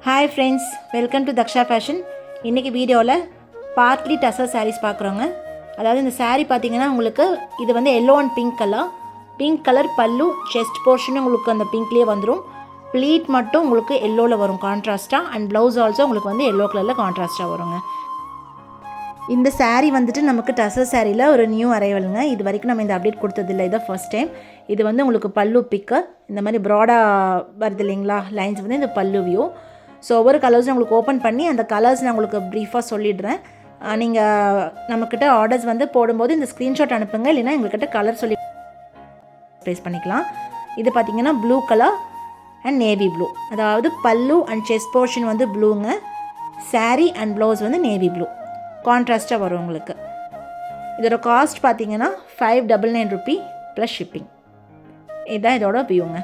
Hi friends, welcome to Daksha fashion. இன்றைக்கி வீடியோவில் partly tussar saris பார்க்குறோங்க. அதாவது இந்த சாரீ பார்த்திங்கன்னா உங்களுக்கு இது வந்து எல்லோ அண்ட் பிங்க் கலர் பல்லு, செஸ்ட் போர்ஷனும் உங்களுக்கு அந்த பிங்க்லேயே வந்துடும். ப்ளீட் மட்டும் உங்களுக்கு எல்லோவில் வரும் கான்ட்ராஸ்ட்டாக, அண்ட் ப்ளவுஸ் ஆல்சோ உங்களுக்கு வந்து எல்லோ கலரில் கான்ட்ராஸ்ட்டாக வருங்க. இந்த சாரீ வந்துட்டு நமக்கு டசர் சாரியில் ஒரு நியூ அரைவலுங்க. இது வரைக்கும் நம்ம இந்த அப்டேட் கொடுத்ததில்லை, இதான் ஃபர்ஸ்ட் டைம். இது வந்து உங்களுக்கு பல்லு பிக்கு இந்த மாதிரி ப்ராடாக வருது இல்லைங்களா, லைன்ஸ் வந்து இந்த பல்லு வியூ. ஸோ ஒவ்வொரு கலர்ஸும் உங்களுக்கு ஓப்பன் பண்ணி அந்த கலர்ஸ் நான் உங்களுக்கு ப்ரீஃபாக சொல்லிடுறேன். நீங்கள் நம்மக்கிட்ட ஆர்டர்ஸ் வந்து போடும்போது இந்த ஸ்க்ரீன்ஷாட் அனுப்புங்க, இல்லைனா எங்கள்கிட்ட கலர் சொல்லி ப்ளேஸ் பண்ணிக்கலாம். இது பார்த்திங்கன்னா blue colour and navy blue, அதாவது பல்லு அண்ட் செஸ்ட் போர்ஷன் வந்து ப்ளூங்க, சாரீ அண்ட் ப்ளவுஸ் வந்து நேவி ப்ளூ கான்ட்ராஸ்ட்டாக வரும் உங்களுக்கு. இதோட காஸ்ட் பார்த்திங்கன்னா 599 ரூபி ப்ளஸ் ஷிப்பிங். இதுதான் இதோட வியூங்க.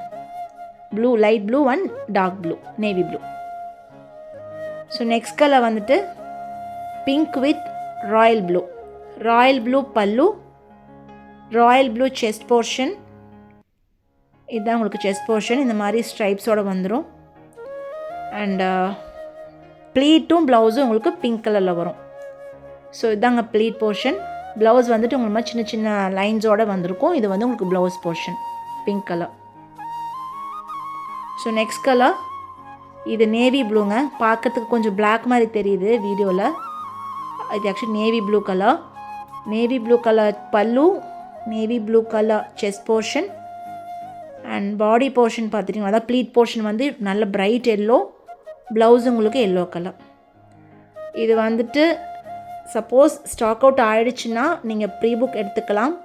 Blue, light blue and dark blue, navy blue. So next colour வந்துட்டு pink with royal blue pallu, royal blue chest portion. இதுதான் உங்களுக்கு செஸ்ட் போர்ஷன், இந்த மாதிரி ஸ்ட்ரைப்ஸோடு வந்துடும். அண்ட் ப்ளீட்டும் ப்ளவுஸும் உங்களுக்கு பிங்க் கலரில் வரும். ஸோ இதாங்க ப்ளீட் போர்ஷன். ப்ளவுஸ் வந்துட்டு உங்களுக்கு மாதிரி சின்ன சின்ன லைன்ஸோடு வந்திருக்கும். இது வந்து உங்களுக்கு blouse portion pink colour. So next colour இது நேவி ப்ளூங்க. பார்க்கறதுக்கு கொஞ்சம் பிளாக் மாதிரி தெரியுது வீடியோவில். இது ஆக்சுவலி நேவி ப்ளூ கலர் பல்லு, navy blue colour chest portion and body portion பார்த்துட்டிங்கன்னா அதான் ப்ளீட் போர்ஷன் வந்து நல்ல பிரைட் எல்லோ, ப்ளவுஸ் உங்களுக்கு எல்லோ கலர். இது வந்துட்டு சப்போஸ் ஸ்டாக் அவுட் ஆகிடுச்சுன்னா நீங்கள் ப்ரீ புக் எடுத்துக்கலாம்.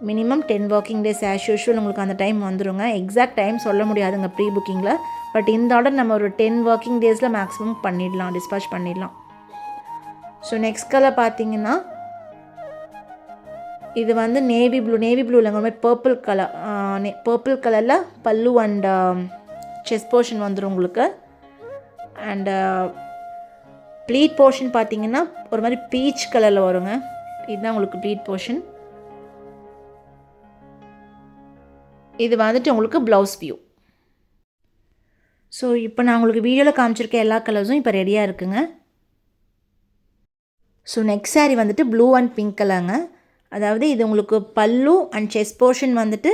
Minimum 10 working days as usual உங்களுக்கு அந்த டைம் வந்துடுங்க. எக்ஸாக்ட் டைம் சொல்ல முடியாதுங்க ப்ரீ புக்கிங்கில். பட் இந்த ஆர்டர் நம்ம ஒரு 10 ஒர்க்கிங் டேஸில் மேக்ஸிமம் பண்ணிடலாம், டிஸ்பேச் பண்ணிடலாம். ஸோ நெக்ஸ்ட் கலர் பார்த்தீங்கன்னா இது வந்து நேவி ப்ளூ இல்லைங்க, பர்பிள் கலரில் பல்லு அண்ட் செஸ்ட் போர்ஷன் வந்துடும் உங்களுக்கு. அண்டு ப்ளீட் போர்ஷன் பார்த்தீங்கன்னா ஒரு மாதிரி பீச் கலரில் வருங்க. இதுதான் உங்களுக்கு ப்ளீட் போர்ஷன். இது வந்துட்டு உங்களுக்கு ப்ளவுஸ் வியூ. ஸோ இப்போ நான் உங்களுக்கு வீடியோவில் காமிச்சிருக்க எல்லா கலர்ஸும் இப்போ ரெடியாக இருக்குங்க. ஸோ நெக்ஸ்ட் சாரீ வந்துட்டு ப்ளூ அண்ட் பிங்க் கலருங்க. அதாவது இது உங்களுக்கு பல்லு அண்ட் செஸ்ட் போர்ஷன் வந்துட்டு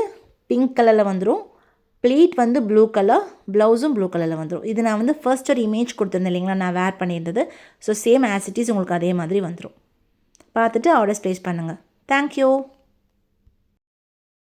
பிங்க் கலரில் வந்துடும். ப்ளீட் வந்து ப்ளூ கலர், ப்ளவுஸும் ப்ளூ கலரில் வந்துடும். இது நான் வந்து ஃபர்ஸ்ட் ஒரு இமேஜ் கொடுத்துருந்தேன் இல்லைங்களா, நான் வேர் பண்ணியிருந்தது. So same as it is உங்களுக்கு அதே மாதிரி வந்துடும். பார்த்துட்டு ஆர்டர்ஸ் ப்ளேஸ் பண்ணுங்கள். தேங்க்யூ.